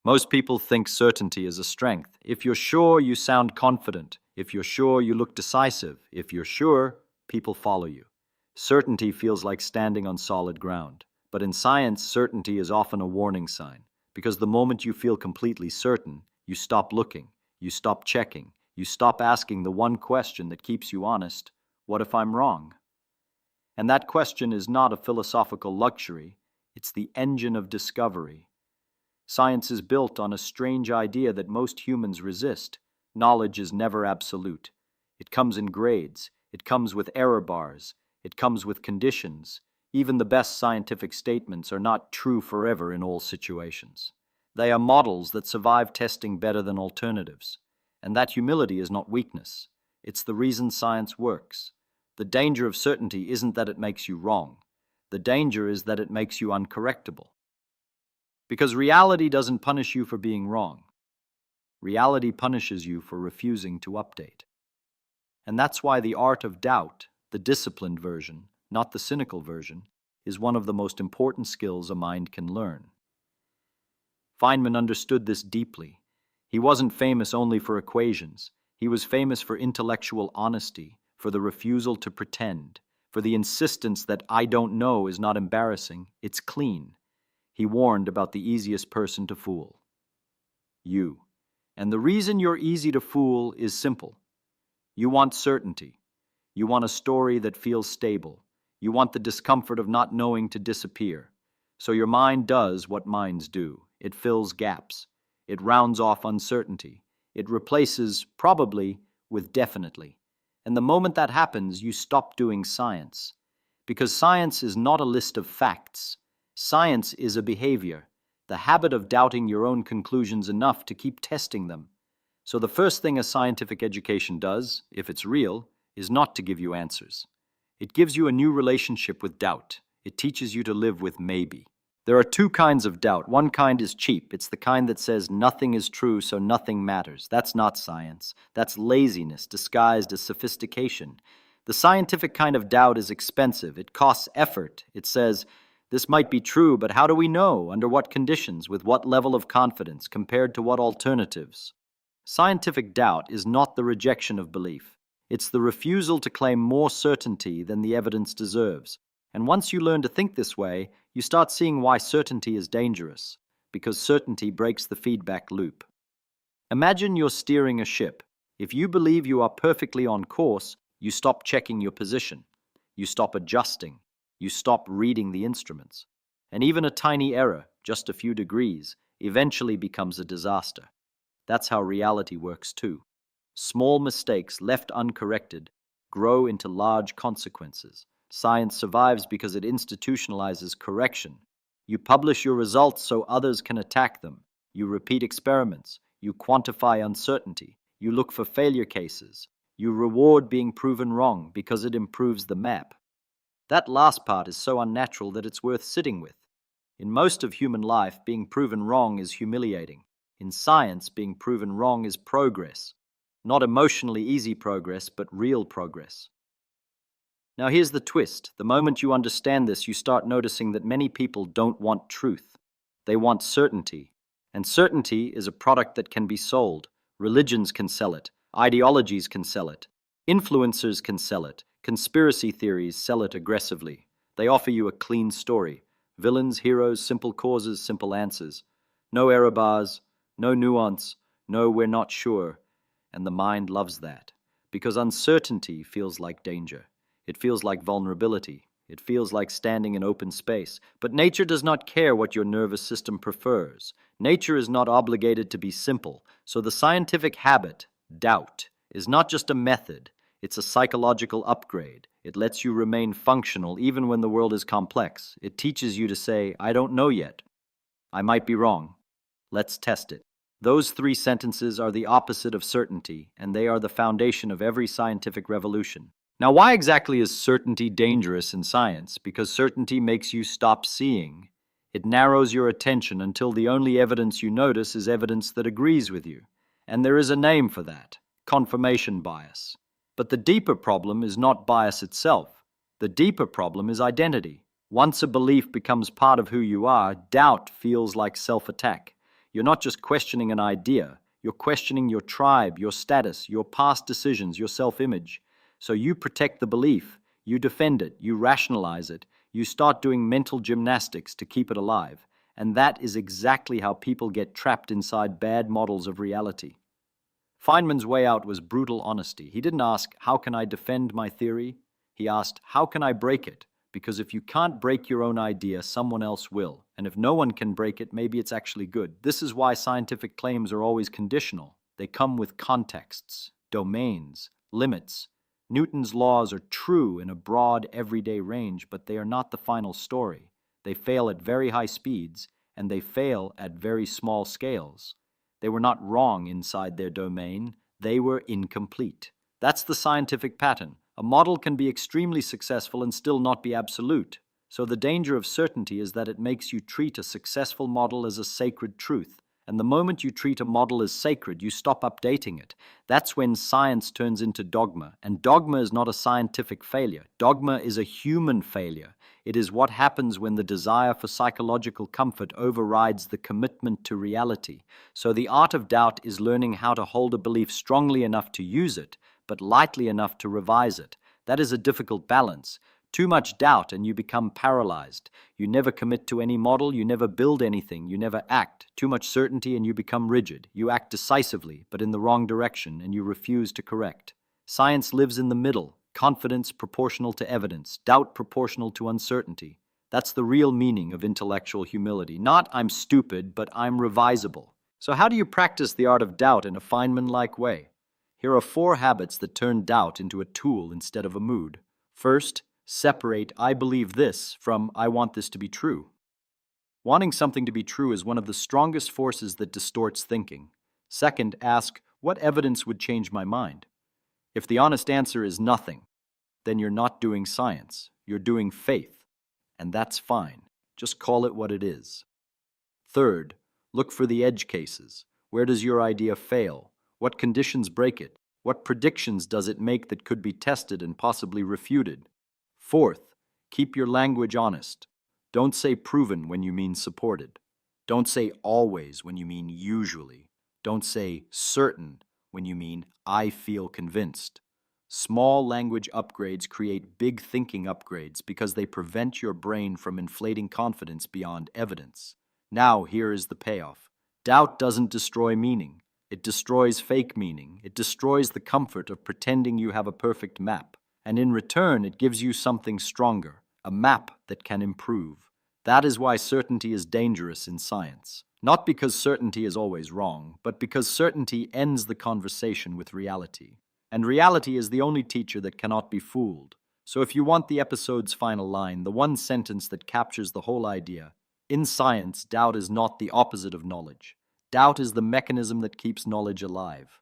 Most people think certainty is a strength. If you're sure, you sound confident. If you're sure, you look decisive. If you're sure, people follow you. Certainty feels like standing on solid ground. But in science, certainty is often a warning sign, because the moment you feel completely certain, you stop looking, you stop checking, you stop asking the one question that keeps you honest: what if I'm wrong? And that question is not a philosophical luxury, it's the engine of discovery. Science is built on a strange idea that most humans resist. Knowledge is never absolute. It comes in grades, it comes with error bars, it comes with conditions. Even the best scientific statements are not true forever in all situations. They are models that survive testing better than alternatives. And that humility is not weakness. It's the reason science works. The danger of certainty isn't that it makes you wrong. The danger is that it makes you uncorrectable. Because reality doesn't punish you for being wrong. Reality punishes you for refusing to update. And that's why the art of doubt, the disciplined version, not the cynical version, is one of the most important skills a mind can learn. Feynman understood this deeply. He wasn't famous only for equations. He was famous for intellectual honesty, for the refusal to pretend, for the insistence that I don't know is not embarrassing, it's clean. He warned about the easiest person to fool: you. And the reason you're easy to fool is simple. You want certainty. You want a story that feels stable. You want the discomfort of not knowing to disappear. So your mind does what minds do. It fills gaps. It rounds off uncertainty. It replaces probably with definitely. And the moment that happens, you stop doing science. Because science is not a list of facts. Science is a behavior, the habit of doubting your own conclusions enough to keep testing them. So the first thing a scientific education does, if it's real, is not to give you answers. It gives you a new relationship with doubt. It teaches you to live with maybe. There are two kinds of doubt. One kind is cheap. It's the kind that says nothing is true, so nothing matters. That's not science. That's laziness disguised as sophistication. The scientific kind of doubt is expensive. It costs effort. It says, this might be true, but how do we know? Under what conditions? With what level of confidence? Compared to what alternatives? Scientific doubt is not the rejection of belief. It's the refusal to claim more certainty than the evidence deserves. And once you learn to think this way, you start seeing why certainty is dangerous, because certainty breaks the feedback loop. Imagine you're steering a ship. If you believe you are perfectly on course, you stop checking your position. You stop adjusting. You stop reading the instruments. And even a tiny error, just a few degrees, eventually becomes a disaster. That's how reality works too. Small mistakes left uncorrected grow into large consequences. Science survives because it institutionalizes correction. You publish your results so others can attack them. You repeat experiments. You quantify uncertainty. You look for failure cases. You reward being proven wrong because it improves the map. That last part is so unnatural that it's worth sitting with. In most of human life, being proven wrong is humiliating. In science, being proven wrong is progress. Not emotionally easy progress, but real progress. Now here's the twist. The moment you understand this, you start noticing that many people don't want truth. They want certainty. And certainty is a product that can be sold. Religions can sell it. Ideologies can sell it. Influencers can sell it. Conspiracy theories sell it aggressively. They offer you a clean story. Villains, heroes, simple causes, simple answers. No error bars, no nuance, no we're not sure. And the mind loves that. Because uncertainty feels like danger. It feels like vulnerability. It feels like standing in open space. But nature does not care what your nervous system prefers. Nature is not obligated to be simple. So the scientific habit, doubt, is not just a method. It's a psychological upgrade. It lets you remain functional even when the world is complex. It teaches you to say, I don't know yet. I might be wrong. Let's test it. Those three sentences are the opposite of certainty, and they are the foundation of every scientific revolution. Now, why exactly is certainty dangerous in science? Because certainty makes you stop seeing. It narrows your attention until the only evidence you notice is evidence that agrees with you. And there is a name for that: confirmation bias. But the deeper problem is not bias itself. The deeper problem is identity. Once a belief becomes part of who you are, doubt feels like self-attack. You're not just questioning an idea, you're questioning your tribe, your status, your past decisions, your self-image. So you protect the belief, you defend it, you rationalize it, you start doing mental gymnastics to keep it alive. And that is exactly how people get trapped inside bad models of reality. Feynman's way out was brutal honesty. He didn't ask, how can I defend my theory? He asked, how can I break it? Because if you can't break your own idea, someone else will. And if no one can break it, maybe it's actually good. This is why scientific claims are always conditional. They come with contexts, domains, limits. Newton's laws are true in a broad, everyday range, but they are not the final story. They fail at very high speeds, and they fail at very small scales. They were not wrong inside their domain. They were incomplete. That's the scientific pattern. A model can be extremely successful and still not be absolute. So the danger of certainty is that it makes you treat a successful model as a sacred truth. And the moment you treat a model as sacred, you stop updating it. That's when science turns into dogma. And dogma is not a scientific failure. Dogma is a human failure. It is what happens when the desire for psychological comfort overrides the commitment to reality. So the art of doubt is learning how to hold a belief strongly enough to use it, but lightly enough to revise it. That is a difficult balance. Too much doubt and you become paralyzed. You never commit to any model, you never build anything, you never act. Too much certainty and you become rigid. You act decisively, but in the wrong direction, and you refuse to correct. Science lives in the middle, confidence proportional to evidence, doubt proportional to uncertainty. That's the real meaning of intellectual humility. Not I'm stupid, but I'm revisable. So how do you practice the art of doubt in a Feynman-like way? Here are 4 habits that turn doubt into a tool instead of a mood. First, separate I believe this from I want this to be true. Wanting something to be true is one of the strongest forces that distorts thinking. Second, ask, what evidence would change my mind? If the honest answer is nothing, then you're not doing science. You're doing faith. And that's fine. Just call it what it is. Third, look for the edge cases. Where does your idea fail? What conditions break it? What predictions does it make that could be tested and possibly refuted? Fourth, keep your language honest. Don't say proven when you mean supported. Don't say always when you mean usually. Don't say certain when you mean I feel convinced. Small language upgrades create big thinking upgrades because they prevent your brain from inflating confidence beyond evidence. Now here is the payoff. Doubt doesn't destroy meaning. It destroys fake meaning. It destroys the comfort of pretending you have a perfect map. And in return, it gives you something stronger, a map that can improve. That is why certainty is dangerous in science. Not because certainty is always wrong, but because certainty ends the conversation with reality. And reality is the only teacher that cannot be fooled. So if you want the episode's final line, the one sentence that captures the whole idea, in science, doubt is not the opposite of knowledge. Doubt is the mechanism that keeps knowledge alive.